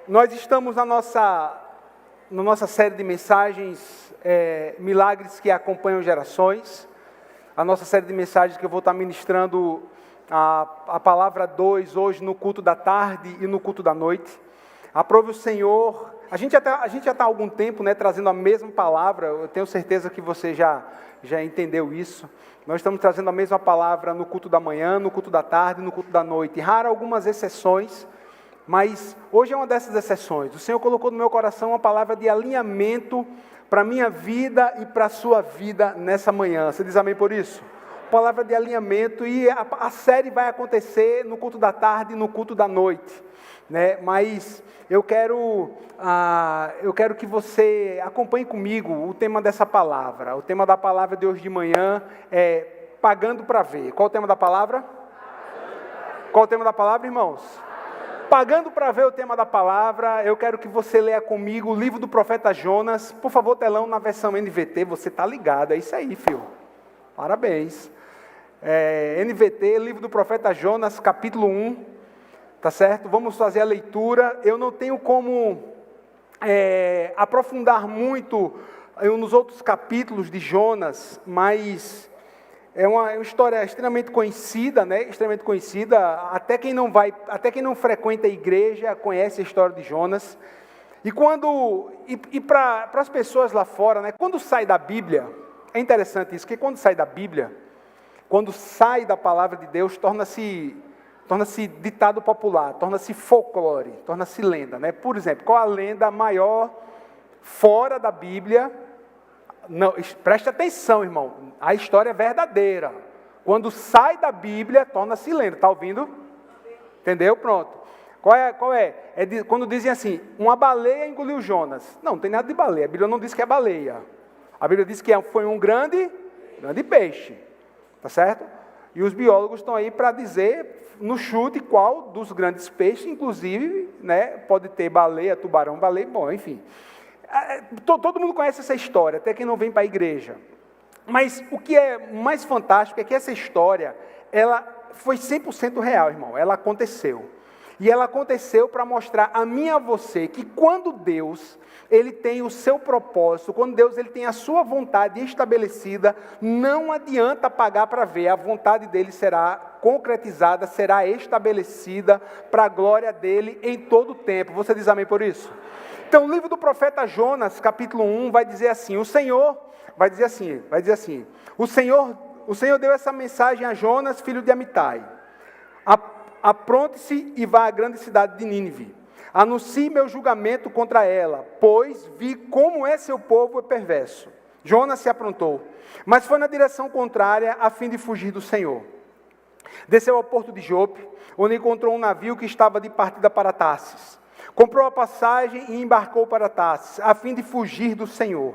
Nós estamos na nossa série de mensagens, Milagres que acompanham gerações. A nossa série de mensagens que eu vou estar ministrando a palavra 2 hoje no culto da tarde e no culto da noite. Aprove o Senhor. A gente já está há algum tempo, trazendo a mesma palavra. Eu tenho certeza que você já entendeu isso. Nós estamos trazendo a mesma palavra no culto da manhã, no culto da tarde e no culto da noite. Raro algumas exceções, mas hoje é uma dessas exceções. O Senhor colocou no meu coração uma palavra de alinhamento para a minha vida e para a sua vida nessa manhã. Você diz amém por isso? Palavra de alinhamento, e a série vai acontecer no culto da tarde e no culto da noite. Mas eu quero que você acompanhe comigo o tema dessa palavra. O tema da palavra de hoje de manhã é pagando para ver. Qual o tema da palavra? Qual o tema da palavra, irmãos? Pagando para ver o tema da palavra. Eu quero que você leia comigo o livro do profeta Jonas. Por favor, telão na versão NVT, você está ligado, é isso aí, filho. Parabéns. NVT, livro do profeta Jonas, capítulo 1. Tá certo? Vamos fazer a leitura. Eu não tenho como aprofundar muito nos outros capítulos de Jonas, mas é uma história extremamente conhecida, Extremamente conhecida. Até quem não frequenta a igreja conhece a história de Jonas. E para as pessoas lá fora, quando sai da Bíblia, é interessante isso, que quando sai da Bíblia, quando sai da palavra de Deus, torna-se ditado popular, torna-se folclore, torna-se lenda, Por exemplo, qual a lenda maior fora da Bíblia? Não, preste atenção, irmão, a história é verdadeira. Quando sai da Bíblia, torna-se lenda. Está ouvindo? Entendeu? Pronto. Qual é? Quando dizem assim, uma baleia engoliu Jonas. Não tem nada de baleia, a Bíblia não diz que é baleia. A Bíblia diz que foi um grande peixe, tá certo? E os biólogos estão aí para dizer, no chute, qual dos grandes peixes, inclusive, pode ter baleia, tubarão, baleia, bom, enfim. Todo mundo conhece essa história, até quem não vem para a igreja. Mas o que é mais fantástico é que essa história, ela foi 100% real, irmão. Ela aconteceu. E ela aconteceu para mostrar a mim e a você que quando Deus, Ele tem o seu propósito, quando Deus ele tem a sua vontade estabelecida, não adianta pagar para ver, a vontade dEle será concretizada, será estabelecida para a glória dEle em todo o tempo. Você diz amém por isso? Então, o livro do profeta Jonas, capítulo 1, vai dizer assim, o Senhor deu essa mensagem a Jonas, filho de Amitai. Apronte-se e vá à grande cidade de Nínive. Anuncie meu julgamento contra ela, pois vi como é seu povo perverso. Jonas se aprontou, mas foi na direção contrária a fim de fugir do Senhor. Desceu ao porto de Jope, onde encontrou um navio que estava de partida para Tarsis. Comprou a passagem e embarcou para Tarsis, a fim de fugir do Senhor.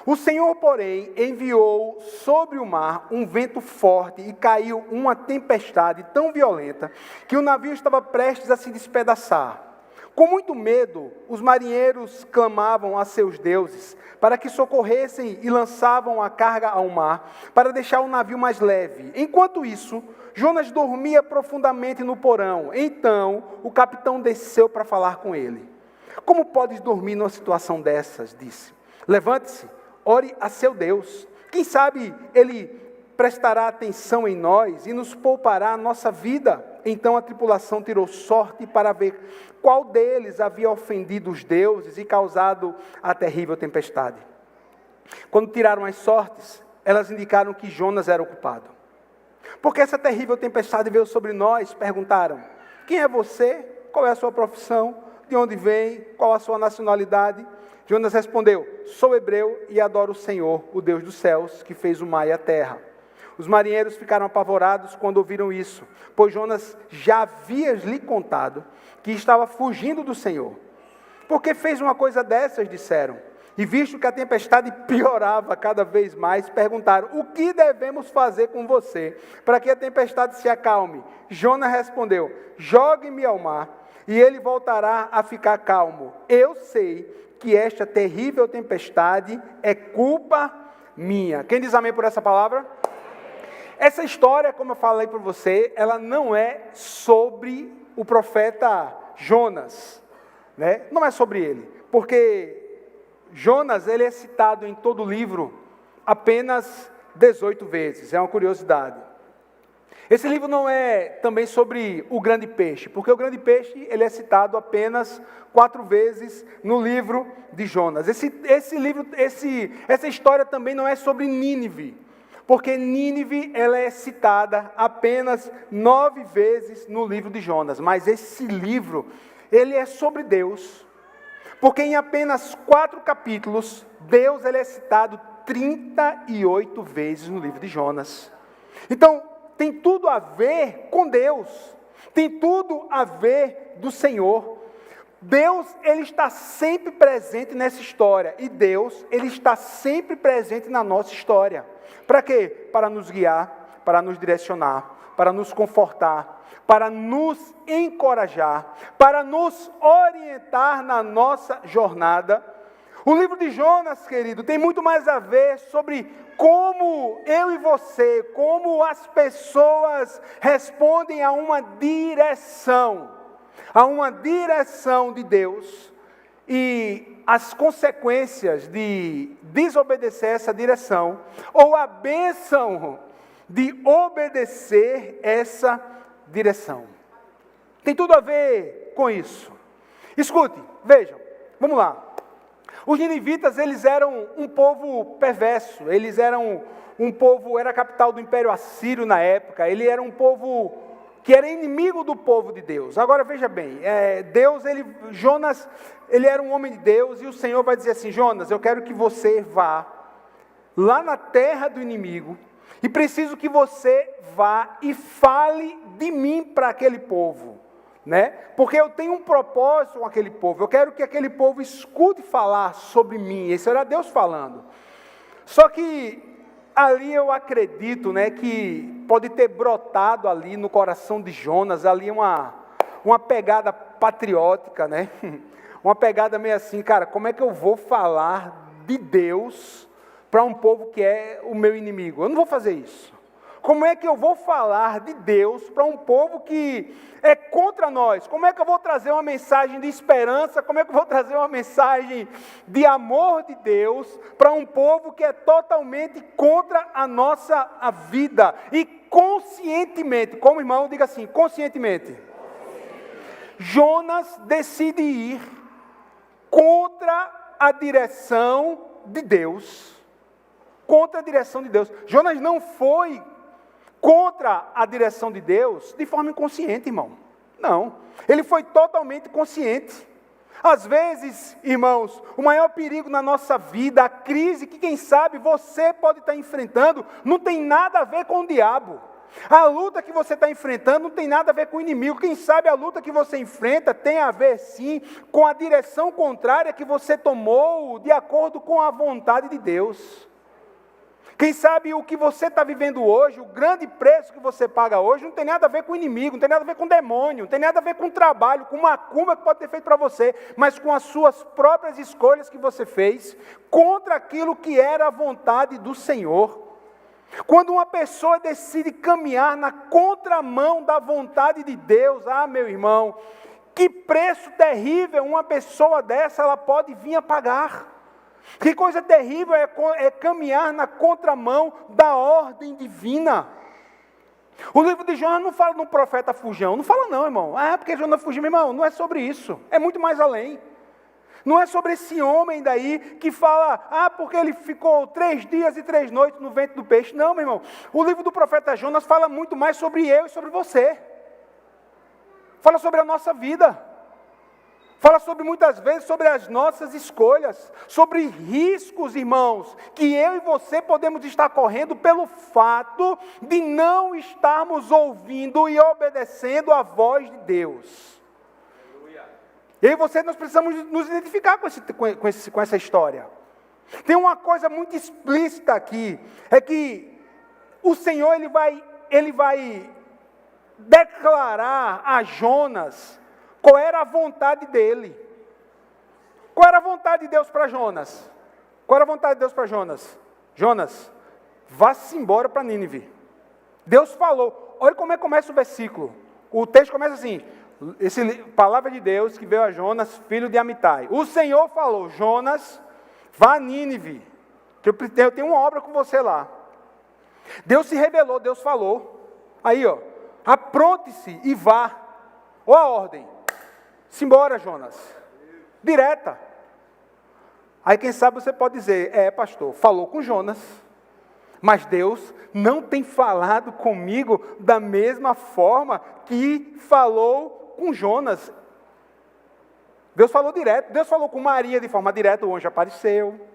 O Senhor, porém, enviou sobre o mar um vento forte e caiu uma tempestade tão violenta que o navio estava prestes a se despedaçar. Com muito medo, os marinheiros clamavam a seus deuses para que socorressem e lançavam a carga ao mar para deixar o navio mais leve. Enquanto isso, Jonas dormia profundamente no porão. Então, o capitão desceu para falar com ele. Como podes dormir numa situação dessas? Disse. Levante-se, ore a seu Deus. Quem sabe Ele prestará atenção em nós e nos poupará a nossa vida. Então a tripulação tirou sorte para ver qual deles havia ofendido os deuses e causado a terrível tempestade. Quando tiraram as sortes, elas indicaram que Jonas era o culpado. Porque essa terrível tempestade veio sobre nós? Perguntaram. Quem é você? Qual é a sua profissão? De onde vem? Qual a sua nacionalidade? Jonas respondeu, sou hebreu e adoro o Senhor, o Deus dos céus, que fez o mar e a terra. Os marinheiros ficaram apavorados quando ouviram isso, pois Jonas já havia lhe contado que estava fugindo do Senhor. Por que fez uma coisa dessas, disseram. E visto que a tempestade piorava cada vez mais, perguntaram, o que devemos fazer com você, para que a tempestade se acalme? Jonas respondeu, jogue-me ao mar, e ele voltará a ficar calmo. Eu sei que esta terrível tempestade é culpa minha. Quem diz amém por essa palavra? Essa história, como eu falei para você, ela não é sobre o profeta Jonas, né? Não é sobre ele, porque Jonas, ele é citado em todo o livro apenas 18 vezes, é uma curiosidade. Esse livro não é também sobre o grande peixe, porque o grande peixe ele é citado apenas 4 vezes no livro de Jonas. Essa história também não é sobre Nínive, porque Nínive ela é citada apenas 9 vezes no livro de Jonas. Mas esse livro, ele é sobre Deus, porque em apenas 4 capítulos, Deus ele é citado 38 vezes no livro de Jonas. Então, tem tudo a ver com Deus, tem tudo a ver do Senhor. Deus, ele está sempre presente nessa história, e Deus, ele está sempre presente na nossa história. Para quê? Para nos guiar, para nos direcionar, para nos confortar, para nos encorajar, para nos orientar na nossa jornada. O livro de Jonas, querido, tem muito mais a ver sobre como eu e você, como as pessoas respondem a uma direção de Deus, e as consequências de desobedecer essa direção, ou a bênção de obedecer essa direção. Tem tudo a ver com isso. Escute, vejam, vamos lá. Os ninivitas, eles eram um povo perverso, eles eram um povo, era a capital do Império Assírio na época, ele era um povo que era inimigo do povo de Deus. Agora veja bem, Jonas, ele era um homem de Deus, e o Senhor vai dizer assim: Jonas, eu quero que você vá lá na terra do inimigo, e preciso que você vá e fale de mim para aquele povo. Né? Porque eu tenho um propósito com aquele povo, eu quero que aquele povo escute falar sobre mim. Esse era Deus falando. Só que ali eu acredito, né, que pode ter brotado ali no coração de Jonas ali uma pegada patriótica, né? Uma pegada meio assim, cara, como é que eu vou falar de Deus para um povo que é o meu inimigo? Eu não vou fazer isso. Como é que eu vou falar de Deus para um povo que é contra nós? Como é que eu vou trazer uma mensagem de esperança? Como é que eu vou trazer uma mensagem de amor de Deus para um povo que é totalmente contra a nossa vida? E conscientemente, como irmão, diga assim, conscientemente. Jonas decide ir contra a direção de Deus. Contra a direção de Deus. Jonas não foi contra a direção de Deus de forma inconsciente, irmão. Não. Ele foi totalmente consciente. Às vezes, irmãos, o maior perigo na nossa vida, a crise que quem sabe você pode estar enfrentando, não tem nada a ver com o diabo. A luta que você está enfrentando não tem nada a ver com o inimigo. Quem sabe a luta que você enfrenta tem a ver sim com a direção contrária que você tomou de acordo com a vontade de Deus. Quem sabe o que você está vivendo hoje, o grande preço que você paga hoje, não tem nada a ver com o inimigo, não tem nada a ver com o demônio, não tem nada a ver com o trabalho, com uma macumba que pode ter feito para você, mas com as suas próprias escolhas que você fez, contra aquilo que era a vontade do Senhor. Quando uma pessoa decide caminhar na contramão da vontade de Deus, meu irmão, que preço terrível uma pessoa dessa ela pode vir a pagar. Que coisa terrível é caminhar na contramão da ordem divina. O livro de Jonas não fala de um profeta fujão, não fala não, irmão. Porque Jonas fugiu, meu irmão, não é sobre isso, é muito mais além. Não é sobre esse homem daí que fala, porque ele ficou 3 dias e 3 noites no ventre do peixe. Não, meu irmão, o livro do profeta Jonas fala muito mais sobre eu e sobre você. Fala sobre a nossa vida. Fala sobre muitas vezes sobre as nossas escolhas, sobre riscos, irmãos, que eu e você podemos estar correndo pelo fato de não estarmos ouvindo e obedecendo a voz de Deus. Eu e você, nós precisamos nos identificar com essa história. Tem uma coisa muito explícita aqui, é que o Senhor ele vai declarar a Jonas qual era a vontade dele. Qual era a vontade de Deus para Jonas? Qual era a vontade de Deus para Jonas? Jonas, vá-se embora para Nínive. Deus falou, olha como é que começa o versículo. O texto começa assim, Palavra de Deus que veio a Jonas, filho de Amitai. O Senhor falou, Jonas, vá a Nínive, que eu tenho uma obra com você lá. Deus se revelou, Deus falou. Aí, apronte-se e vá. Ó a ordem. Simbora, Jonas. Direta. Aí quem sabe você pode dizer, pastor, falou com Jonas, mas Deus não tem falado comigo da mesma forma que falou com Jonas. Deus falou direto, Deus falou com Maria de forma direta, o anjo apareceu.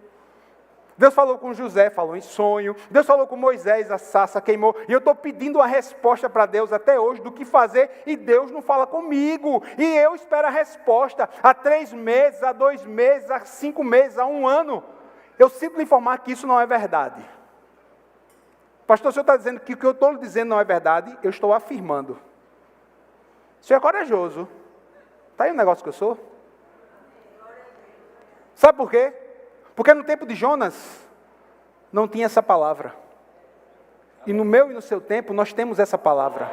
Deus falou com José, falou em sonho. Deus falou com Moisés, a sarça queimou. E eu estou pedindo uma resposta para Deus até hoje do que fazer. E Deus não fala comigo. E eu espero a resposta há 3 meses, há 2 meses, há 5 meses, há 1 ano. Eu sinto lhe informar que isso não é verdade. Pastor, o senhor está dizendo que o que eu estou lhe dizendo não é verdade? Eu estou afirmando. O senhor é corajoso. Está aí o negócio que eu sou? Sabe por quê? Porque no tempo de Jonas, não tinha essa palavra. E no meu e no seu tempo, nós temos essa palavra.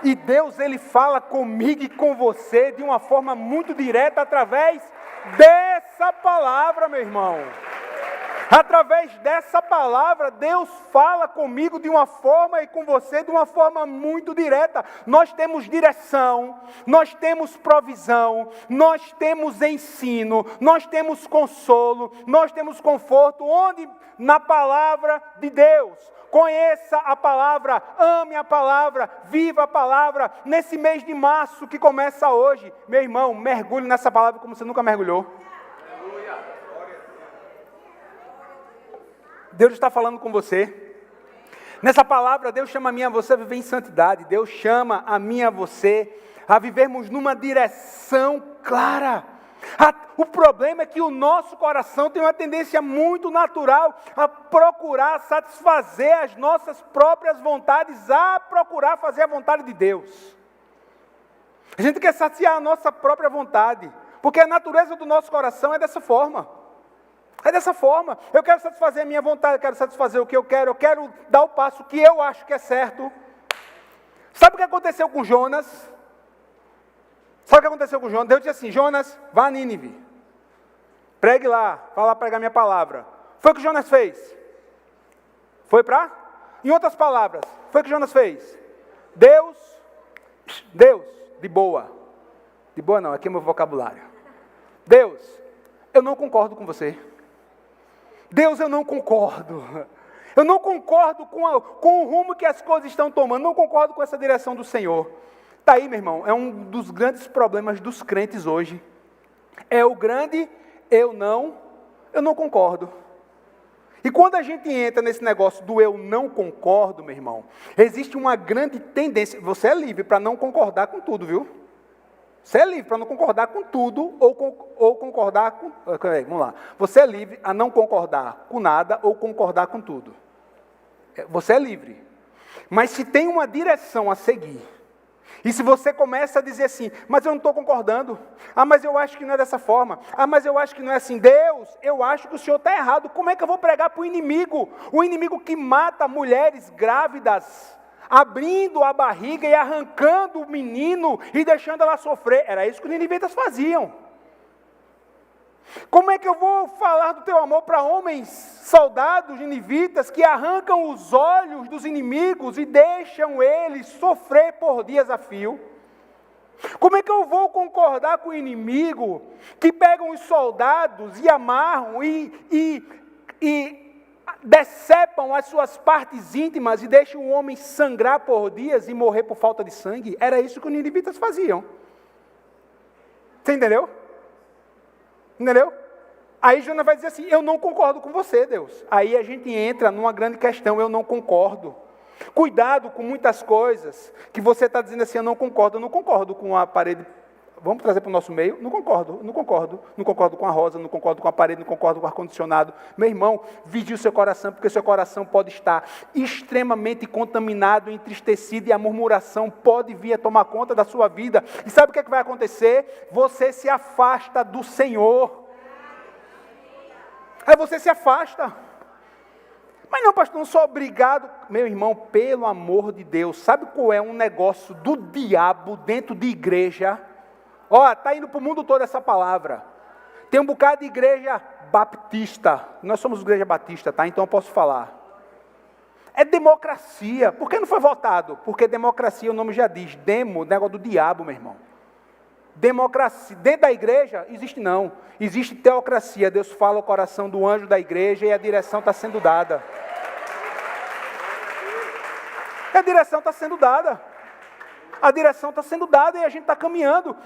E Deus, Ele fala comigo e com você de uma forma muito direta, através dessa palavra, meu irmão. Através dessa palavra, Deus fala comigo de uma forma e com você de uma forma muito direta. Nós temos direção, nós temos provisão, nós temos ensino, nós temos consolo, nós temos conforto, onde? Na palavra de Deus. Conheça a palavra, ame a palavra, viva a palavra. Nesse mês de março que começa hoje, meu irmão, mergulhe nessa palavra como você nunca mergulhou. Deus está falando com você. Nessa palavra, Deus chama a mim e a você a viver em santidade. Deus chama a mim e a você a vivermos numa direção clara. O problema é que o nosso coração tem uma tendência muito natural a procurar satisfazer as nossas próprias vontades, a procurar fazer a vontade de Deus. A gente quer saciar a nossa própria vontade, porque a natureza do nosso coração é dessa forma. É dessa forma, eu quero satisfazer a minha vontade, eu quero satisfazer o que eu quero dar o passo que eu acho que é certo. Sabe o que aconteceu com Jonas? Sabe o que aconteceu com Jonas? Deus disse assim, Jonas, vá a Nínive, pregue lá, vá lá pregar minha palavra. Foi o que Jonas fez. Foi para? Em outras palavras, foi o que Jonas fez. Deus, de boa não, aqui é meu vocabulário. Deus, eu não concordo com você. Deus, eu não concordo. Eu não concordo com o rumo que as coisas estão tomando. Não concordo com essa direção do Senhor. Está aí, meu irmão. É um dos grandes problemas dos crentes hoje. É o grande eu não concordo. E quando a gente entra nesse negócio do eu não concordo, meu irmão, existe uma grande tendência. Você é livre para não concordar com tudo, viu? Você é livre para não concordar com tudo ou concordar com... Vamos lá. Você é livre a não concordar com nada ou concordar com tudo. Você é livre. Mas se tem uma direção a seguir, e se você começa a dizer assim, mas eu não estou concordando, mas eu acho que não é dessa forma, mas eu acho que não é assim, Deus, eu acho que o Senhor está errado, como é que eu vou pregar para o inimigo que mata mulheres grávidas, abrindo a barriga e arrancando o menino e deixando ela sofrer? Era isso que os ninivitas faziam. Como é que eu vou falar do teu amor para homens, soldados ninivitas, que arrancam os olhos dos inimigos e deixam eles sofrer por dias a fio? Como é que eu vou concordar com o inimigo que pegam os soldados e amarram e decepam as suas partes íntimas e deixam o homem sangrar por dias e morrer por falta de sangue? Era isso que os ninivitas faziam. Você entendeu? Entendeu? Aí Jonas vai dizer assim, eu não concordo com você, Deus. Aí a gente entra numa grande questão, eu não concordo. Cuidado com muitas coisas que você está dizendo assim, eu não concordo com a parede. Vamos trazer para o nosso meio? Não concordo com a rosa, não concordo com a parede, não concordo com o ar-condicionado. Meu irmão, vigie o seu coração, porque o seu coração pode estar extremamente contaminado, entristecido, e a murmuração pode vir a tomar conta da sua vida. E sabe o que vai acontecer? Você se afasta do Senhor. Aí você se afasta. Mas não, pastor, não sou obrigado. Meu irmão, pelo amor de Deus, sabe qual é um negócio do diabo dentro de igreja? Ó, está indo para o mundo todo essa palavra. Tem um bocado de igreja baptista. Nós somos igreja batista, tá? Então eu posso falar. É democracia. Por que não foi votado? Porque democracia, o nome já diz. Demo, negócio do diabo, meu irmão. Democracia. Dentro da igreja, existe não. Existe teocracia. Deus fala o coração do anjo da igreja e a direção está sendo dada. A direção está sendo dada. A direção está sendo dada e a gente está caminhando.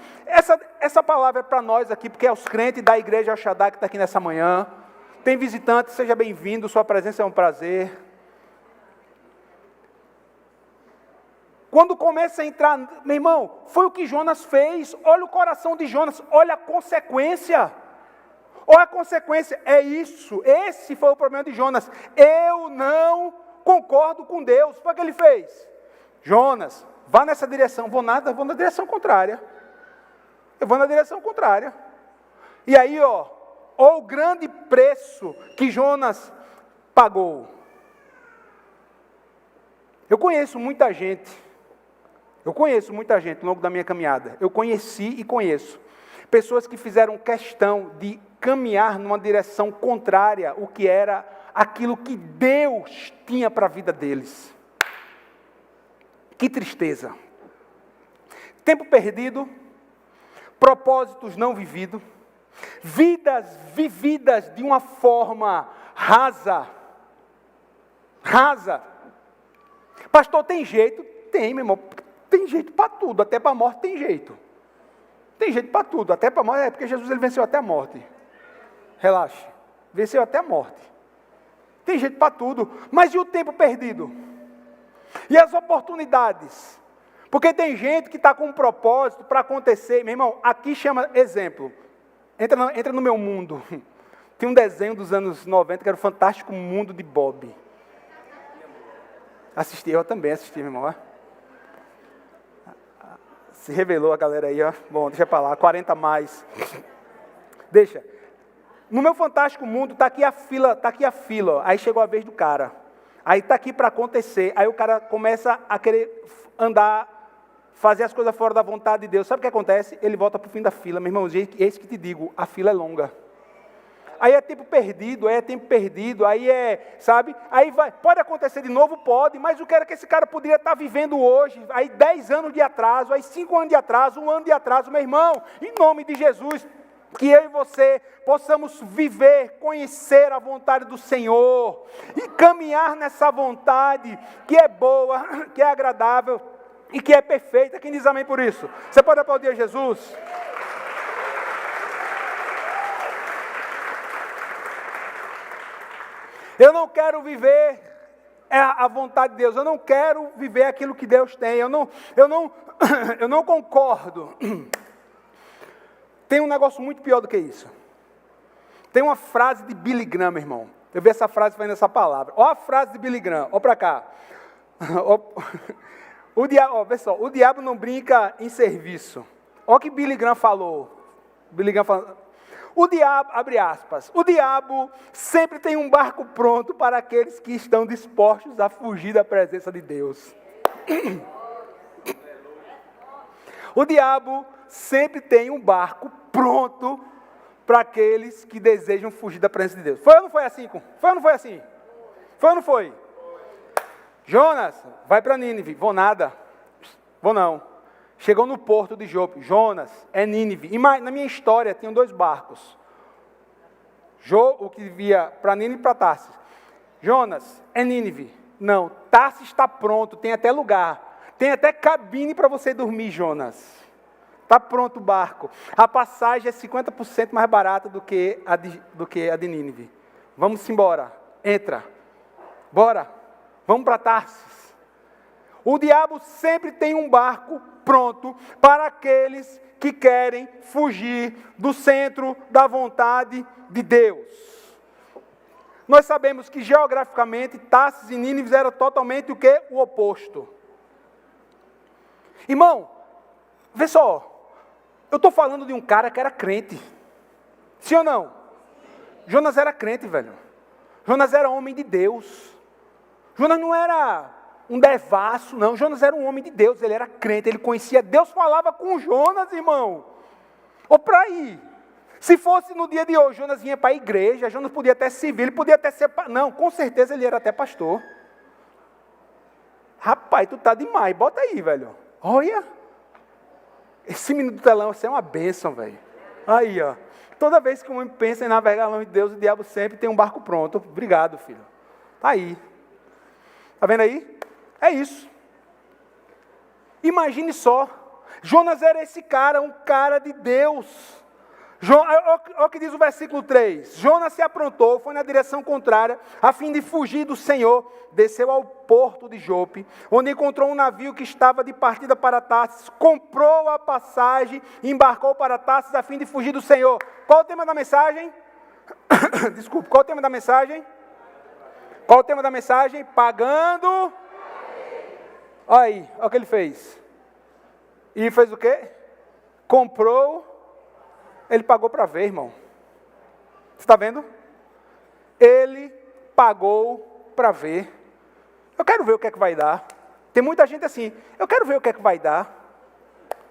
Essa palavra é para nós aqui, porque é os crentes da igreja El Shaddai que está aqui nessa manhã. Tem visitante, seja bem-vindo, sua presença é um prazer. Quando começa a entrar, meu irmão, foi o que Jonas fez. Olha o coração de Jonas, olha a consequência. Olha a consequência, é isso. Esse foi o problema de Jonas. Eu não concordo com Deus. Foi o que ele fez. Jonas, vá nessa direção. Vou nada, vou na direção contrária. Eu vou na direção contrária. E aí, ó o grande preço que Jonas pagou. Eu conheço muita gente ao longo da minha caminhada. Eu conheci e conheço pessoas que fizeram questão de caminhar numa direção contrária ao que era aquilo que Deus tinha para a vida deles. Que tristeza. Tempo perdido, propósitos não vividos, vidas vividas de uma forma rasa. Pastor, tem jeito? Tem, meu irmão. Tem jeito para tudo, até para a morte tem jeito. Tem jeito para tudo, até para a morte, porque Jesus ele venceu até a morte. Relaxe, venceu até a morte. Tem jeito para tudo, mas e o tempo perdido? E as oportunidades? Porque tem gente que está com um propósito para acontecer. Meu irmão, aqui chama exemplo. Entra no meu mundo. Tem um desenho dos anos 90 que era o Fantástico Mundo de Bob. Assisti, eu também assisti, meu irmão. Se revelou a galera aí, ó. Bom, deixa para lá, 40 mais. Deixa. No meu Fantástico Mundo, está aqui a fila, ó. Aí chegou a vez do cara. Aí está aqui para acontecer. Aí o cara começa a querer andar, fazer as coisas fora da vontade de Deus. Sabe o que acontece? Ele volta para o fim da fila. Meu irmão, esse que te digo, a fila é longa. Aí é tempo perdido, aí sabe? Aí pode acontecer de novo? Pode, mas o que era que esse cara poderia estar vivendo hoje? Aí 10 anos de atraso, aí 5 anos de atraso, 1 ano de atraso, meu irmão, em nome de Jesus, que eu e você possamos viver, conhecer a vontade do Senhor e caminhar nessa vontade que é boa, que é agradável e que é perfeita. Quem diz amém por isso? Você pode aplaudir a Jesus? Eu não quero viver a vontade de Deus. Eu não quero viver aquilo que Deus tem. Eu não concordo. Tem um negócio muito pior do que isso. Tem uma frase de Billy Graham, meu irmão. Eu vi essa frase falando essa palavra. Olha a frase de Billy Graham. Olha para cá. Vê só, o diabo não brinca em serviço. Olha o que Billy Graham falou. Billy Graham falou. O diabo, abre aspas, o diabo sempre tem um barco pronto para aqueles que estão dispostos a fugir da presença de Deus. O diabo sempre tem um barco pronto para aqueles que desejam fugir da presença de Deus. Foi ou não foi assim? Foi ou não foi assim? Foi ou não foi? Jonas, vai para Nínive. Vou nada. Vou não. Chegou no porto de Jope. Jonas, é Nínive. E na minha história, tinham 2 barcos. O que via para Nínive e para Tarsis. Jonas, é Nínive. Não, Tarsis está pronto, tem até lugar. Tem até cabine para você dormir, Jonas. Está pronto o barco. A passagem é 50% mais barata do que a de Nínive. Vamos embora. Entra. Bora. Vamos para Tarsis. O diabo sempre tem um barco pronto para aqueles que querem fugir do centro da vontade de Deus. Nós sabemos que geograficamente Tarsis e Nínive eram totalmente o quê? O oposto. Irmão, vê só, eu estou falando de um cara que era crente. Sim ou não? Jonas era crente, velho. Jonas era homem de Deus. Jonas não era um devasso, não. Jonas era um homem de Deus, ele era crente, ele conhecia Deus, falava com Jonas, irmão. Ou para aí. Se fosse no dia de hoje, Jonas vinha para a igreja, Jonas podia até servir, ele podia até ser... Não, com certeza ele era até pastor. Rapaz, tu tá demais, bota aí, velho. Olha. Esse menino do telão, você é uma bênção, velho. Aí, ó. Toda vez que um homem pensa em navegar longe de Deus, o diabo sempre tem um barco pronto. Obrigado, filho. Tá aí. Tá vendo aí? É isso. Imagine só. Jonas era esse cara, um cara de Deus. Olha o que diz o versículo 3. Jonas se aprontou, foi na direção contrária, a fim de fugir do Senhor, desceu ao porto de Jope, onde encontrou um navio que estava de partida para Tarsis, comprou a passagem e embarcou para Tarsis a fim de fugir do Senhor. Qual o tema da mensagem? Desculpe, qual o tema da mensagem? Qual o tema da mensagem? Pagando. Olha aí, olha o que ele fez. E fez o quê? Comprou. Ele pagou para ver, irmão. Você está vendo? Ele pagou para ver. Eu quero ver o que é que vai dar. Tem muita gente assim, eu quero ver o que é que vai dar.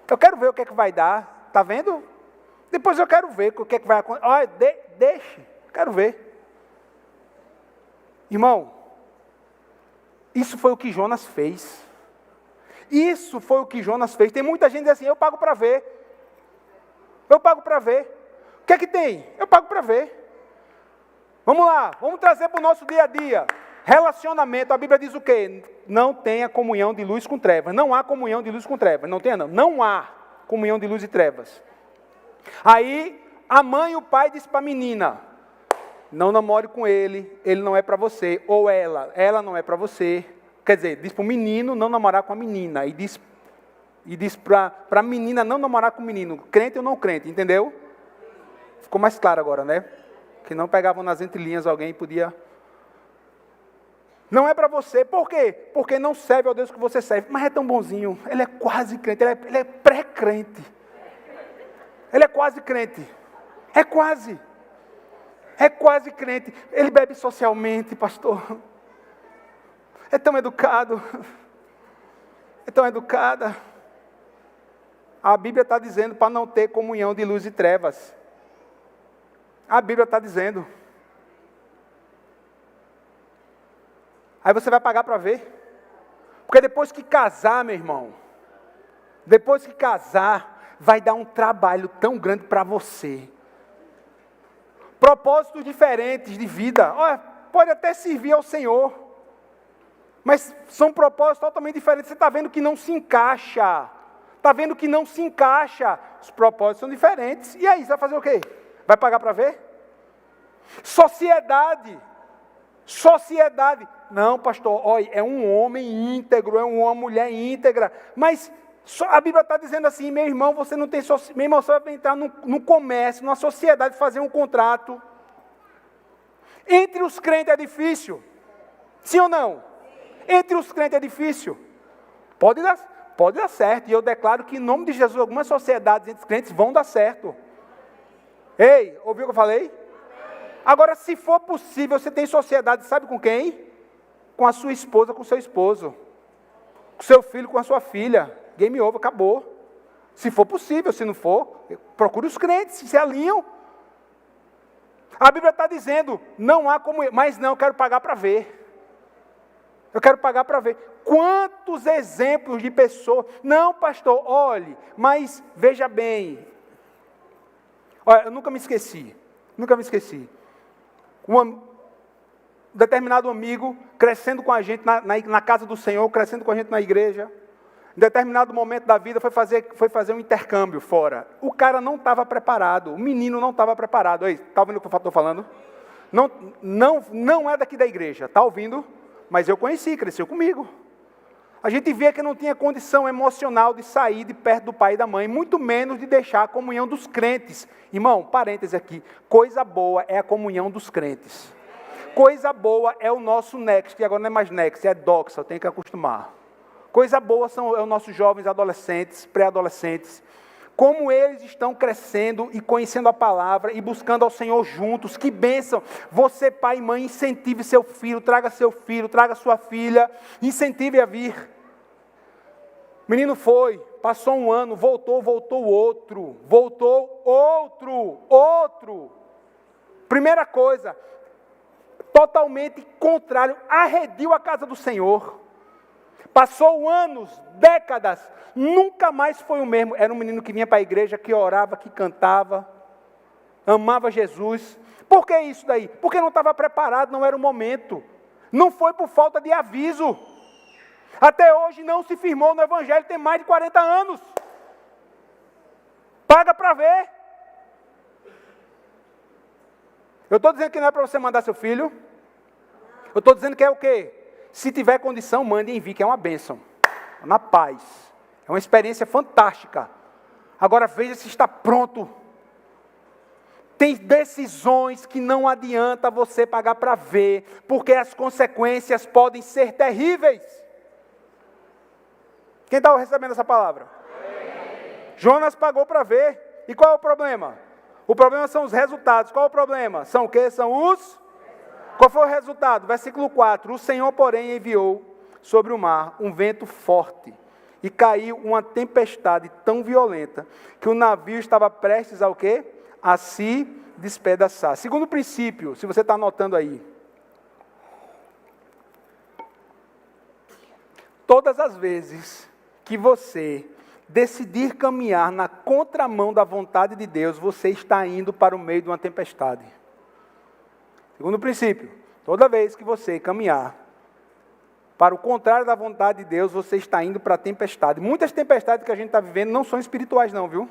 Eu quero ver o que é que vai dar. Está vendo? Depois eu quero ver o que é que vai acontecer. Olha, deixe, quero ver. Irmão, isso foi o que Jonas fez. Isso foi o que Jonas fez. Tem muita gente assim, eu pago para ver. Eu pago para ver. O que é que tem? Eu pago para ver. Vamos lá, vamos trazer para o nosso dia a dia. Relacionamento, a Bíblia diz o quê? Não tenha comunhão de luz com trevas. Não há comunhão de luz com trevas. Não tenha, não. Não há comunhão de luz e trevas. Aí, a mãe e o pai dizem para a menina, não namore com ele não é para você. Ou ela não é para você. Quer dizer, diz para o menino não namorar com a menina. E diz para a menina não namorar com o menino. Crente ou não crente, entendeu? Ficou mais claro agora, né? Que não pegavam nas entrelinhas alguém podia... Não é para você. Por quê? Porque não serve ao Deus que você serve. Mas é tão bonzinho. Ele é quase crente. Ele é pré-crente. Ele é quase crente. É quase. É quase crente. Ele bebe socialmente, pastor. É tão educado. É tão educada. A Bíblia está dizendo para não ter comunhão de luz e trevas. A Bíblia está dizendo. Aí você vai pagar para ver. Porque depois que casar, meu irmão, depois que casar, vai dar um trabalho tão grande para você. Propósitos diferentes de vida. Olha, pode até servir ao Senhor. Mas são propósitos totalmente diferentes. Você está vendo que não se encaixa. Está vendo que não se encaixa. Os propósitos são diferentes. E aí, você vai fazer o quê? Vai pagar para ver? Sociedade. Não, pastor, olha, é um homem íntegro, é uma mulher íntegra. Mas a Bíblia está dizendo assim, meu irmão, você não tem meu irmão, você vai entrar no comércio, numa sociedade, fazer um contrato. Entre os crentes é difícil. Sim ou não? Entre os crentes é difícil. Pode dar certo. E eu declaro que em nome de Jesus, algumas sociedades entre os crentes vão dar certo. Ei, ouviu o que eu falei? Agora, se for possível, você tem sociedade, sabe com quem? Com a sua esposa, com o seu esposo. Com o seu filho, com a sua filha. Game over, acabou. Se for possível, se não for, procure os crentes, se alinham. A Bíblia está dizendo, não há como... Mas não, eu quero pagar para ver. Eu quero pagar para ver. Quantos exemplos de pessoas... Não, pastor, olhe, mas veja bem. Olha, eu nunca me esqueci. Um determinado amigo crescendo com a gente na casa do Senhor, crescendo com a gente na igreja. Em determinado momento da vida foi fazer um intercâmbio fora. O cara não estava preparado, o menino não estava preparado. Está ouvindo o que eu estou falando? Não é daqui da igreja, está ouvindo? Mas eu conheci, cresceu comigo. A gente via que não tinha condição emocional de sair de perto do pai e da mãe, muito menos de deixar a comunhão dos crentes. Irmão, parêntese aqui, coisa boa é a comunhão dos crentes. Coisa boa é o nosso Next, que agora não é mais Next, é Doxa, eu tenho que acostumar. Coisa boa são os nossos jovens adolescentes, pré-adolescentes. Como eles estão crescendo e conhecendo a palavra e buscando ao Senhor juntos. Que bênção! Você, pai e mãe, incentive seu filho, traga sua filha, incentive a vir. O menino foi, passou um ano, voltou outro. Primeira coisa, totalmente contrário, arrediu a casa do Senhor. Passou anos, décadas, nunca mais foi o mesmo. Era um menino que vinha para a igreja, que orava, que cantava, amava Jesus. Por que isso daí? Porque não estava preparado, não era o momento. Não foi por falta de aviso. Até hoje não se firmou no Evangelho, tem mais de 40 anos. Paga para ver. Eu estou dizendo que não é para você mandar seu filho. Eu estou dizendo que é o quê? Se tiver condição, mande e envie, que é uma bênção. Na paz. É uma experiência fantástica. Agora veja se está pronto. Tem decisões que não adianta você pagar para ver, porque as consequências podem ser terríveis. Quem está recebendo essa palavra? Jonas pagou para ver. E qual é o problema? O problema são os resultados. Qual é o problema? São o quê? São os... Qual foi o resultado? Versículo 4. O Senhor, porém, enviou sobre o mar um vento forte e caiu uma tempestade tão violenta que o navio estava prestes ao quê? A se despedaçar. Segundo princípio, se você está anotando aí. Todas as vezes que você decidir caminhar na contramão da vontade de Deus, você está indo para o meio de uma tempestade. Segundo princípio, toda vez que você caminhar para o contrário da vontade de Deus, você está indo para a tempestade. Muitas tempestades que a gente está vivendo não são espirituais não, viu?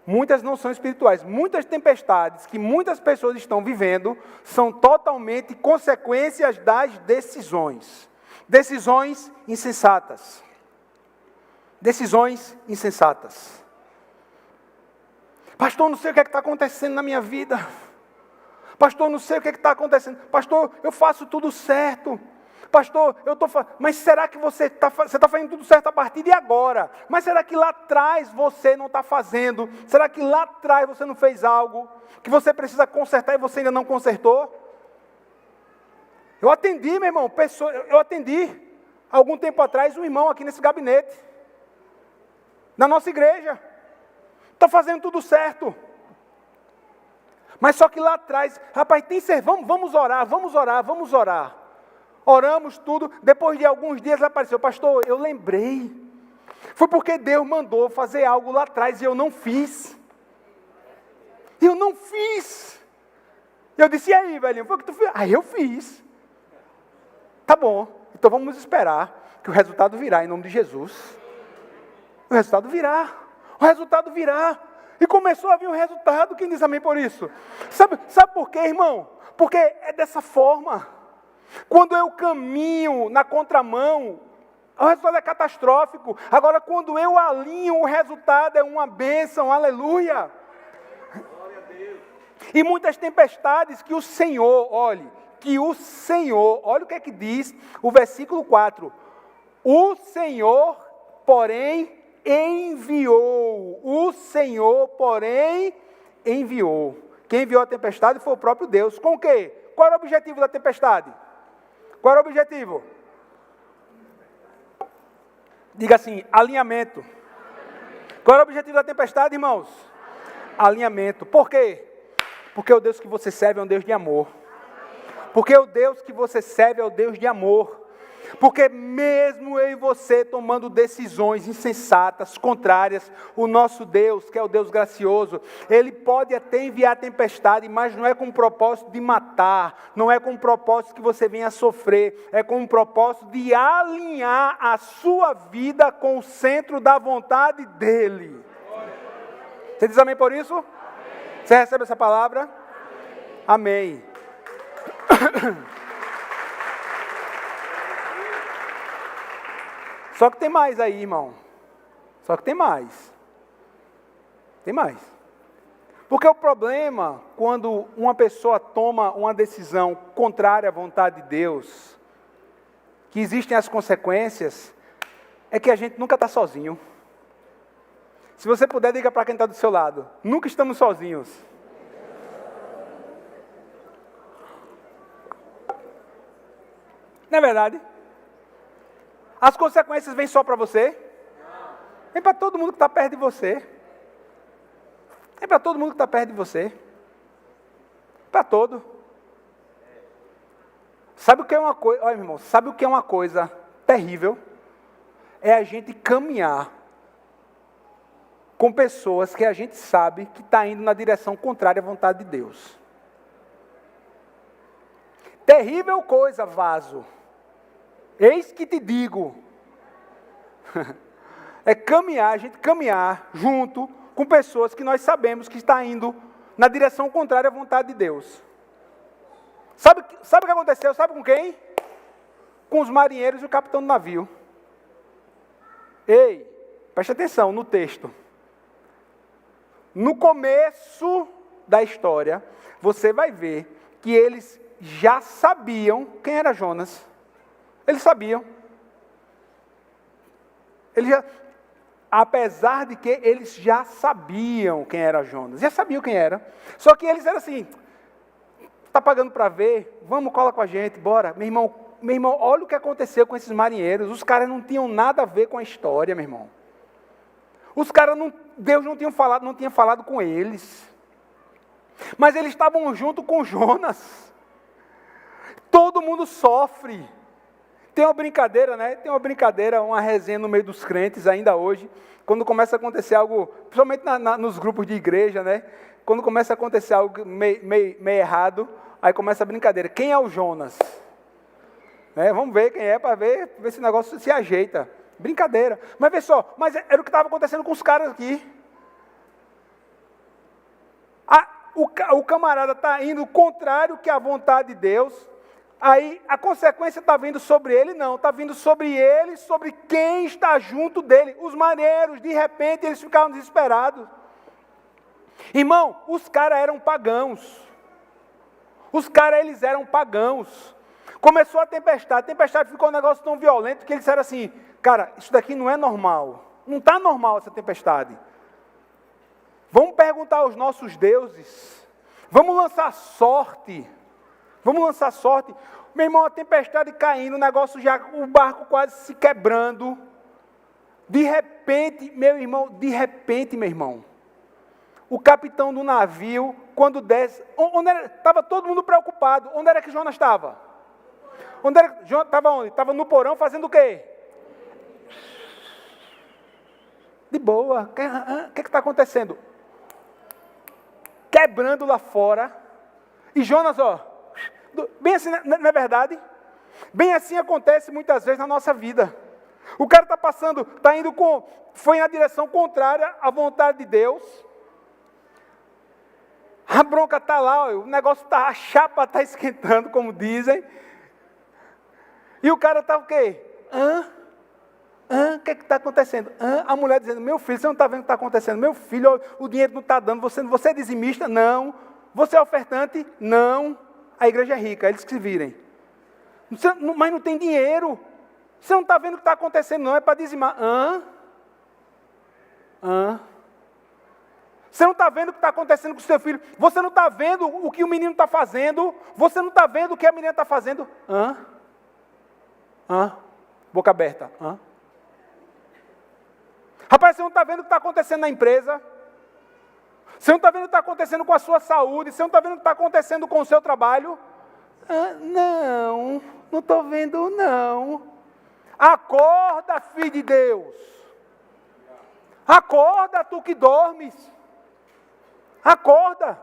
Muitas não são espirituais. Muitas tempestades que muitas pessoas estão vivendo são totalmente consequências das decisões. Decisões insensatas. Decisões insensatas. Pastor, não sei o que está acontecendo na minha vida. Pastor, não sei o que está acontecendo. Pastor, eu faço tudo certo. Pastor, eu estou fazendo... Mas será que você está fazendo tudo certo a partir de agora? Mas será que lá atrás você não está fazendo? Será que lá atrás você não fez algo que você precisa consertar e você ainda não consertou? Eu atendi, meu irmão, eu atendi algum tempo atrás um irmão aqui nesse gabinete, na nossa igreja. Está fazendo tudo certo. Mas só que lá atrás, rapaz, vamos orar. Oramos tudo, depois de alguns dias apareceu, pastor, eu lembrei. Foi porque Deus mandou fazer algo lá atrás e eu não fiz. Eu disse, e aí, velhinho, foi o que tu fez? Aí eu fiz. Tá bom, então vamos esperar que o resultado virá em nome de Jesus. O resultado virá. E começou a vir um resultado, quem diz amém por isso? Sabe por quê, irmão? Porque é dessa forma. Quando eu caminho na contramão, o resultado é catastrófico. Agora, quando eu alinho, o resultado é uma bênção, aleluia. Glória a Deus. E muitas tempestades que o Senhor, olha o que é que diz o versículo 4. O Senhor, porém, enviou. Quem enviou a tempestade foi o próprio Deus. Com o quê? Qual era o objetivo da tempestade? Qual era o objetivo? Diga assim, alinhamento. Qual era o objetivo da tempestade, irmãos? Alinhamento. Por quê? Porque o Deus que você serve é um Deus de amor. Porque o Deus que você serve é o Deus de amor. Porque mesmo eu e você tomando decisões insensatas, contrárias, o nosso Deus, que é o Deus gracioso, Ele pode até enviar tempestade, mas não é com o propósito de matar, não é com o propósito que você venha sofrer, é com o propósito de alinhar a sua vida com o centro da vontade dEle. Você diz amém por isso? Amém. Você recebe essa palavra? Amém. Só que tem mais aí, irmão. Tem mais. Porque o problema, quando uma pessoa toma uma decisão contrária à vontade de Deus, que existem as consequências, é que a gente nunca está sozinho. Se você puder, diga para quem está do seu lado. Nunca estamos sozinhos. Não é verdade? As consequências vêm só para você? Vem para todo mundo que está perto de você. Vem para todo mundo que está perto de você. Para todo. Sabe o que é uma coisa? Olha, meu irmão, sabe o que é uma coisa terrível? É a gente caminhar com pessoas que a gente sabe que está indo na direção contrária à vontade de Deus. Terrível coisa, vaso. Eis que te digo. É caminhar, a gente caminhar junto com pessoas que nós sabemos que está indo na direção contrária à vontade de Deus. Sabe o que aconteceu? Sabe com quem? Com os marinheiros e o capitão do navio. Ei, preste atenção no texto. No começo da história, você vai ver que eles já sabiam quem era Jonas. Eles sabiam. Apesar de que eles já sabiam quem era Jonas. Já sabiam quem era. Só que eles eram assim, está pagando para ver? Vamos, cola com a gente, bora. Meu irmão, olha o que aconteceu com esses marinheiros. Os caras não tinham nada a ver com a história, meu irmão. Os caras, Deus não tinha falado com eles. Mas eles estavam junto com Jonas. Todo mundo sofre. Tem uma brincadeira, né? Tem uma brincadeira, uma resenha no meio dos crentes ainda hoje. Quando começa a acontecer algo, principalmente nos grupos de igreja, né? Quando começa a acontecer algo meio errado, aí começa a brincadeira. Quem é o Jonas? Vamos ver quem é, para ver se o negócio se ajeita. Brincadeira. Mas vê só, era o que estava acontecendo com os caras aqui. O camarada está indo contrário que a vontade de Deus. Aí a consequência está vindo sobre ele? Não, está vindo sobre ele, sobre quem está junto dele. Os marinheiros, de repente, eles ficaram desesperados. Irmão, os caras eram pagãos. Eles eram pagãos. Começou a tempestade ficou um negócio tão violento que eles disseram assim, cara, isso daqui não é normal. Não está normal essa tempestade. Vamos perguntar aos nossos deuses. Vamos lançar sorte. Meu irmão, a tempestade caindo, o barco quase se quebrando. De repente, meu irmão, o capitão do navio, quando desce, estava todo mundo preocupado. Onde era que Jonas estava? Estava onde? Estava no porão fazendo o quê? De boa. O que está acontecendo? Quebrando lá fora. E Jonas, bem assim, não é verdade? Bem assim acontece muitas vezes na nossa vida. O cara foi na direção contrária à vontade de Deus. A bronca está lá, o negócio está, a chapa está esquentando, como dizem. E o cara está o quê? O que está acontecendo? A mulher dizendo, meu filho, você não está vendo o que está acontecendo? Meu filho, o dinheiro não está dando, você é dizimista? Não. Você é ofertante? Não. A igreja é rica, eles que se virem. Mas não tem dinheiro. Você não está vendo o que está acontecendo, não, é para dizimar. Você não está vendo o que está acontecendo com o seu filho. Você não está vendo o que o menino está fazendo. Você não está vendo o que a menina está fazendo. Boca aberta. Rapaz, você não está vendo o que está acontecendo na empresa. Você não está vendo o que está acontecendo com a sua saúde. Você não está vendo o que está acontecendo com o seu trabalho. Não estou vendo, não. Acorda, filho de Deus. Acorda, tu que dormes. Acorda.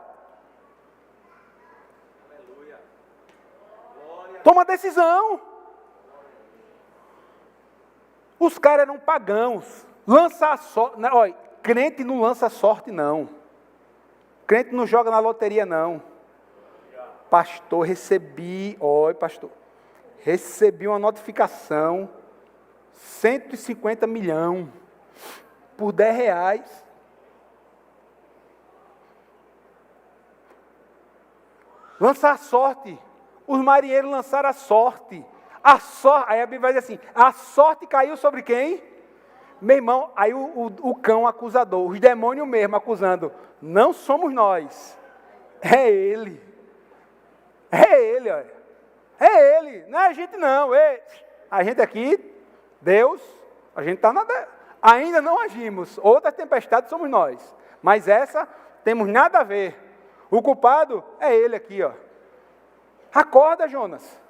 Aleluia. Toma decisão. Os caras eram pagãos. Olha, crente não lança sorte, não. Crente não joga na loteria, não. Pastor, recebi uma notificação, 150 milhões, por R$10. Lançar sorte. Os marinheiros lançaram a sorte. Aí a Bíblia vai dizer assim, a sorte caiu sobre quem? Meu irmão, aí o cão acusador, os demônios mesmo acusando, não somos nós, é ele. É ele, olha. É ele, não é a gente não. A gente aqui, Deus, a gente está ainda não agimos. Outra tempestade somos nós. Mas essa, temos nada a ver. O culpado é ele aqui, ó. Acorda, Jonas.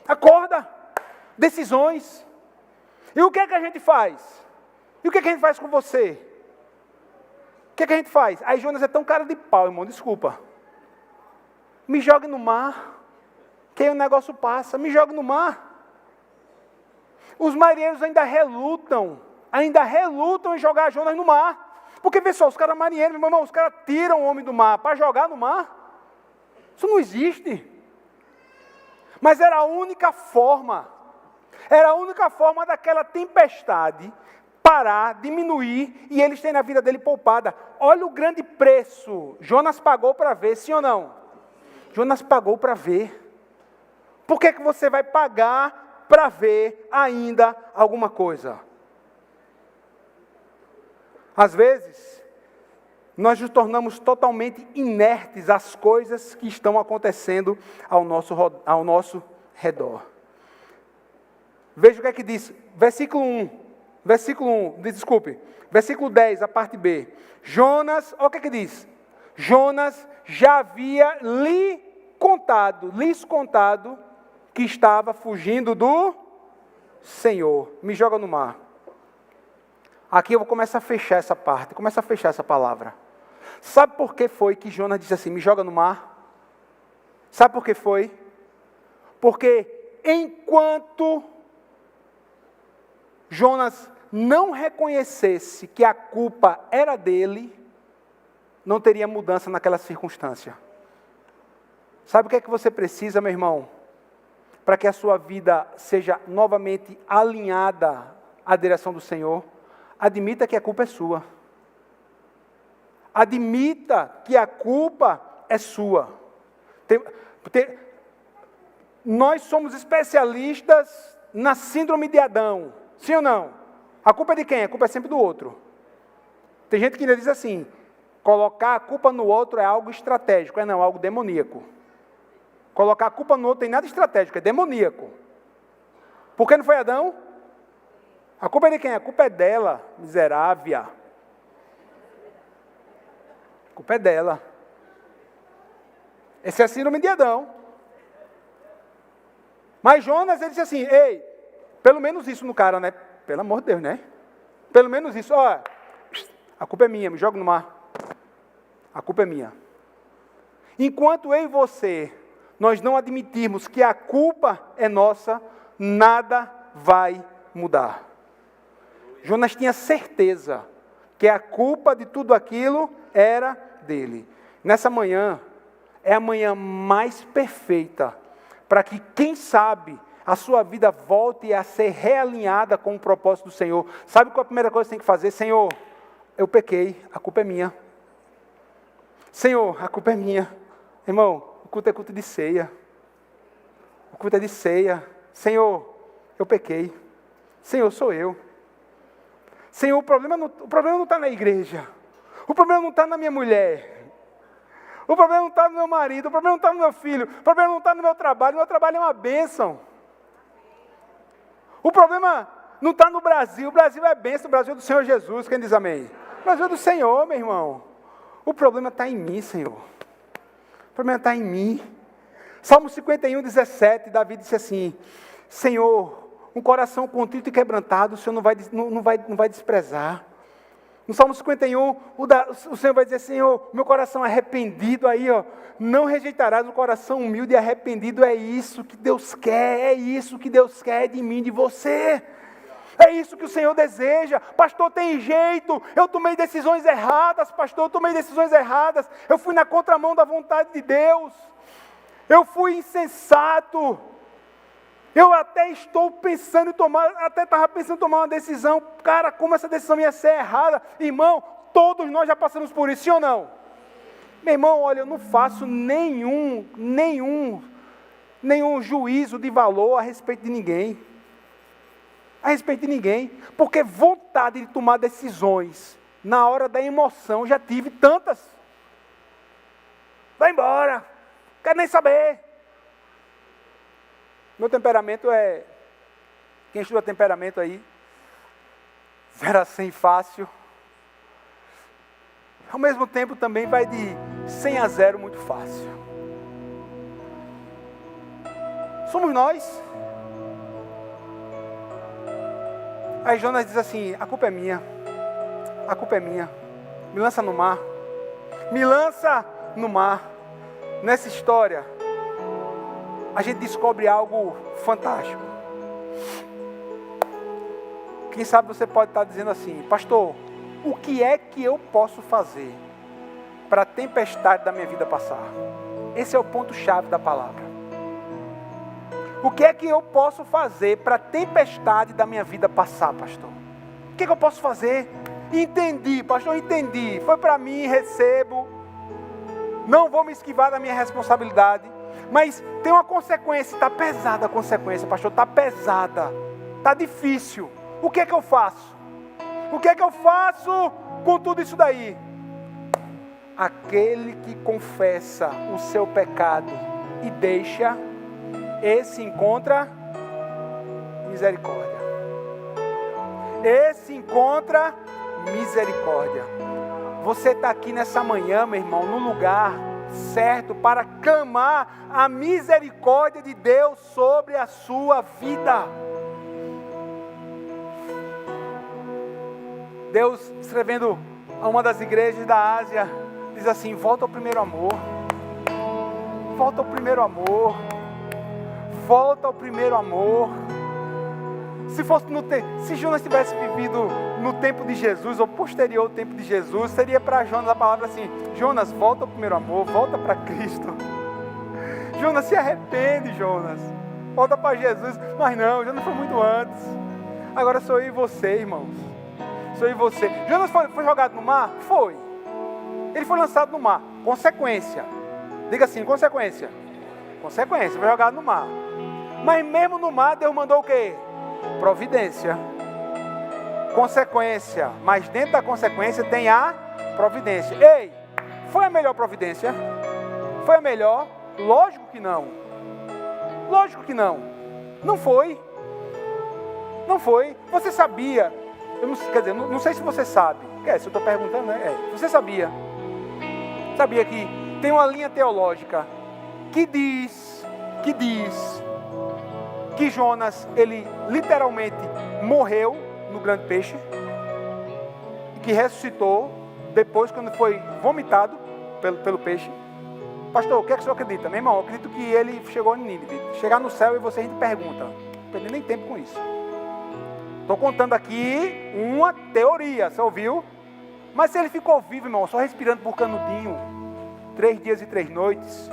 Acorda. Decisões. E o que é que a gente faz? E o que é que a gente faz com você? O que é que a gente faz? Aí Jonas é tão cara de pau, irmão, desculpa. Me jogue no mar, que aí o negócio passa, me jogue no mar. Os marinheiros ainda relutam em jogar Jonas no mar. Porque, vê só, os caras marinheiros, meu irmão, os caras tiram o homem do mar para jogar no mar. Isso não existe. Mas era a única forma daquela tempestade parar, diminuir, e eles terem a vida dele poupada. Olha o grande preço. Jonas pagou para ver, sim ou não? Jonas pagou para ver. Por que você vai pagar para ver ainda alguma coisa? Às vezes, nós nos tornamos totalmente inertes às coisas que estão acontecendo ao nosso redor. Veja o que é que diz, versículo 10, a parte B. Jonas, olha o que é que diz. Jonas já havia lhes contado que estava fugindo do Senhor. Me joga no mar. Aqui eu vou começar a fechar essa parte, começar a fechar essa palavra. Sabe por que foi que Jonas disse assim, me joga no mar? Sabe por que foi? Porque enquanto Jonas não reconhecesse que a culpa era dele, não teria mudança naquela circunstância. Sabe o que é que você precisa, meu irmão? Para que a sua vida seja novamente alinhada à direção do Senhor, admita que a culpa é sua. Admita que a culpa é sua. Nós somos especialistas na síndrome de Adão. Sim ou não? A culpa é de quem? A culpa é sempre do outro. Tem gente que ainda diz assim, colocar a culpa no outro é algo estratégico. É algo demoníaco. Colocar a culpa no outro tem nada estratégico, é demoníaco. Por que não foi Adão? A culpa é de quem? A culpa é dela, miserável. A culpa é dela. Essa é a síndrome de Adão. Mas Jonas, ele disse assim, ei, pelo menos isso no cara, né? Pelo amor de Deus, né? Pelo menos isso, ó, a culpa é minha, me joga no mar. A culpa é minha. Enquanto eu e você, nós não admitirmos que a culpa é nossa, nada vai mudar. Jonas tinha certeza que a culpa de tudo aquilo era dele. Nessa manhã, é a manhã mais perfeita para que, quem sabe, a sua vida volte a ser realinhada com o propósito do Senhor. Sabe qual é a primeira coisa que você tem que fazer? Senhor, eu pequei, a culpa é minha. Senhor, a culpa é minha. Irmão, o culto é culto de ceia. O culto é de ceia. Senhor, eu pequei. Senhor, sou eu. Senhor, o problema não está na igreja. O problema não está na minha mulher. O problema não está no meu marido. O problema não está no meu filho. O problema não está no meu trabalho. O meu trabalho é uma bênção. O problema não está no Brasil. O Brasil é bênção. O Brasil é do Senhor Jesus. Quem diz amém? O Brasil é do Senhor, meu irmão. O problema está em mim, Senhor. O problema está em mim. Salmo 51, 17, Davi disse assim, Senhor, um coração contrito e quebrantado, o Senhor não vai desprezar. No Salmo 51, o Senhor vai dizer, Senhor, meu coração arrependido aí, ó, não rejeitarás o coração humilde e arrependido, é isso que Deus quer de mim, de você. É isso que o Senhor deseja. Pastor, tem jeito, eu tomei decisões erradas, pastor, eu fui na contramão da vontade de Deus, eu fui insensato, eu até estou pensando em tomar, estava pensando em tomar uma decisão, cara, como essa decisão ia ser errada, irmão, todos nós já passamos por isso, sim ou não? Meu irmão, olha, eu não faço nenhum juízo de valor a respeito de ninguém. a respeito de ninguém, porque vontade de tomar decisões na hora da emoção já tive tantas. Vai embora, quero nem saber. Meu temperamento é, quem estuda temperamento aí, 0 a 100 fácil. Ao mesmo tempo também vai de 100 a 0 muito fácil. Somos nós. Aí Jonas diz assim, a culpa é minha. A culpa é minha. Me lança no mar. Me lança no mar. Nessa história, a gente descobre algo fantástico. Quem sabe você pode estar dizendo assim, pastor, o que é que eu posso fazer para a tempestade da minha vida passar? Esse é o ponto-chave da palavra. O que é que eu posso fazer para a tempestade da minha vida passar, pastor? O que é que eu posso fazer? Entendi, pastor, entendi. Foi para mim, recebo. Não vou me esquivar da minha responsabilidade. Mas tem uma consequência, está pesada a consequência, pastor, está pesada. Está difícil. O que é que eu faço? O que é que eu faço com tudo isso daí? Aquele que confessa o seu pecado e deixa, esse encontra misericórdia. Esse encontra misericórdia. Você está aqui nessa manhã, meu irmão, no lugar certo para clamar a misericórdia de Deus sobre a sua vida. Deus, escrevendo a uma das igrejas da Ásia, diz assim, volta ao primeiro amor. Volta ao primeiro amor. Volta ao primeiro amor. Se Jonas tivesse vivido no tempo de Jesus, ou posterior ao tempo de Jesus, seria para Jonas a palavra assim, Jonas, volta ao primeiro amor, volta para Cristo. Jonas, se arrepende, Jonas. Volta para Jesus. Mas não, Jonas foi muito antes. Agora sou eu e você, irmãos. Sou eu e você. Jonas foi jogado no mar? Foi. Ele foi lançado no mar. Consequência. Diga assim, consequência. Consequência, foi jogado no mar. Mas mesmo no mar, Deus mandou o quê? Providência. Consequência. Mas dentro da consequência tem a providência. Ei, foi a melhor providência? Foi a melhor? Lógico que não. Lógico que não. Não foi. Não foi. Você sabia? Não sei se você sabe. Se eu estou perguntando, né? Você sabia? Sabia que tem uma linha teológica que diz que Jonas, ele literalmente morreu no grande peixe, que ressuscitou depois quando foi vomitado pelo peixe. Pastor, o que é que o senhor acredita? Meu irmão, eu acredito que ele chegou em Nínive. Chegar no céu e você a gente pergunta. Não perdi nem tempo com isso. Estou contando aqui uma teoria, você ouviu? Mas se ele ficou vivo, irmão, só respirando por canudinho, 3 dias e 3 noites,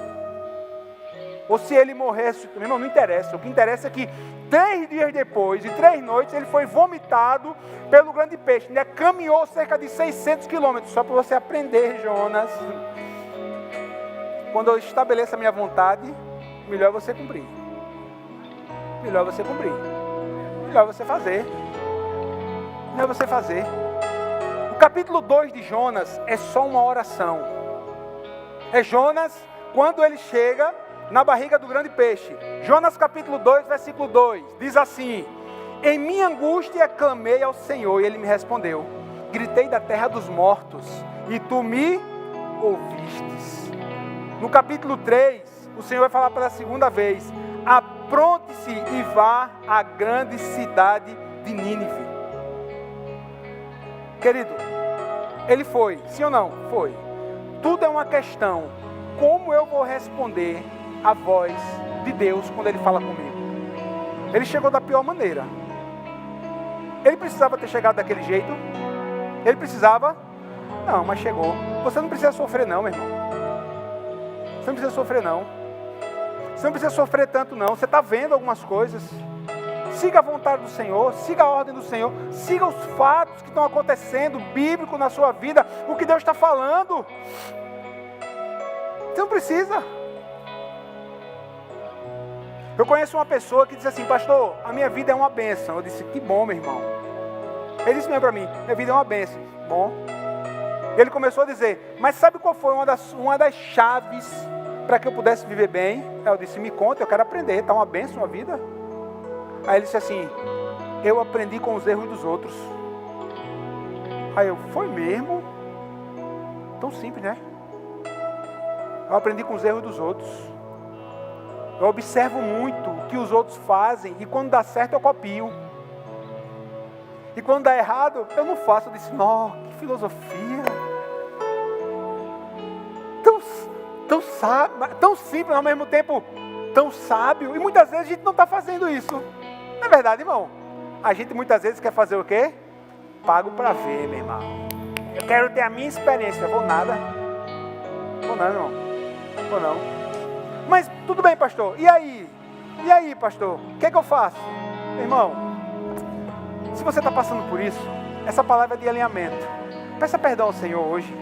ou se ele morresse, meu irmão, não interessa. O que interessa é que 3 dias depois e 3 noites, ele foi vomitado pelo grande peixe. Ele caminhou cerca de 600 quilômetros, só para você aprender, Jonas. Quando eu estabeleço a minha vontade, melhor você cumprir. Melhor você cumprir. Melhor você fazer. Melhor você fazer. O capítulo 2 de Jonas é só uma oração. É Jonas, quando ele chega na barriga do grande peixe. Jonas capítulo 2, versículo 2. Diz assim: em minha angústia clamei ao Senhor e Ele me respondeu. Gritei da terra dos mortos e Tu me ouvistes. No capítulo 3, o Senhor vai falar pela segunda vez: apronte-se e vá à grande cidade de Nínive. Querido, ele foi, sim ou não? Foi. Tudo é uma questão. Como eu vou responder a voz de Deus quando Ele fala comigo? Ele chegou da pior maneira. Ele precisava ter chegado daquele jeito? Ele precisava? Não, mas chegou. Você não precisa sofrer não, meu irmão. Você não precisa sofrer não. Você não precisa sofrer tanto não. Você está vendo algumas coisas. Siga a vontade do Senhor, siga a ordem do Senhor, siga os fatos que estão acontecendo, bíblico na sua vida, o que Deus está falando. Você não precisa. Eu conheço uma pessoa que disse assim: pastor, a minha vida é uma bênção. Eu disse: que bom, meu irmão. Ele disse mesmo para mim: minha vida é uma bênção. Bom. Ele começou a dizer: mas sabe qual foi uma das chaves para que eu pudesse viver bem? Eu disse: me conta, eu quero aprender, está uma bênção a vida. Aí ele disse assim: eu aprendi com os erros dos outros. Aí eu: foi mesmo? Tão simples, né? Eu aprendi com os erros dos outros. Eu observo muito o que os outros fazem e quando dá certo eu copio. E quando dá errado, eu não faço. Eu disse: nossa, que filosofia. Tão simples, ao mesmo tempo tão sábio. E muitas vezes a gente não está fazendo isso. Não é verdade, irmão? A gente muitas vezes quer fazer o quê? Pago para ver, meu irmão. Eu quero ter a minha experiência. Vou nada, irmão. Vou não. Mas tudo bem, pastor. E aí? E aí, pastor? O que é que eu faço? Meu irmão, se você está passando por isso, essa palavra é de alinhamento. Peça perdão ao Senhor hoje.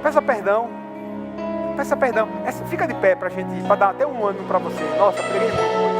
Peça perdão. Peça perdão. Fica de pé para a gente, para dar até um ânimo para você. Nossa, preguei muito.